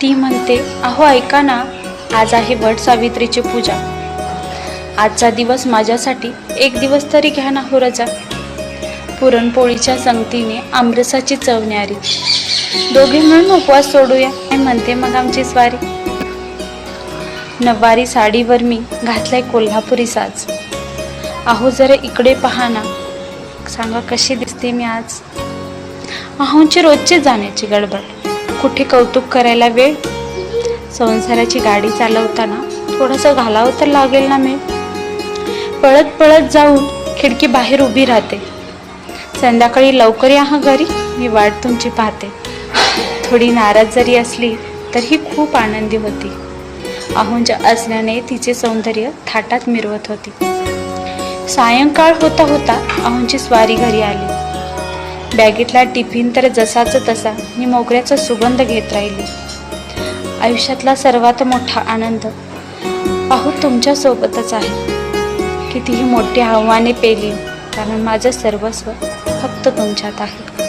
ती म्हणते, अहो ऐका ना, आज आहे वट सावित्रीची पूजा. आजचा दिवस माझ्यासाठी एक दिवस तरी घ्या ना हो रजा. पुरणपोळीच्या संगतीने आमरसाची चव न्यारी. दोघे मिळून उपवास सोडूया, काय म्हणते मग आमची स्वारी. नववारी साडीवर मी घातलाय कोल्हापुरी साज. अहो जरा इकडे पहा ना, सांगा कशी दिसते मी आज. अहोंची रोजची जाण्याची गडबड, कुठे कौतुक करायला वेळ. संसाराची गाडी चालवताना थोडंसं घालावं तर लागेल ना मी. पळत पळत जाऊन खिडकी बाहेर उभी राहते. संध्याकाळी लवकर या हा घरी, मी वाट तुमची पाहते. थोडी नाराज जरी असली तरी खूप आनंदी होती. अहोंच्या असल्याने तिचे सौंदर्य थाटात मिरवत होती. सायंकाळ होता होता अहोंची स्वारी घरी आली. बॅगेतला टिफिन तर जसाच तसा मी मोगऱ्याचा सुगंध घेत राहिली. आयुष्यातला सर्वात मोठा आनंद अहो तुमच्या सोबतच आहे. कितीही मोठी आव्हाने पेली, कारण माझं सर्वस्व फक्त तुमच्यात आहे.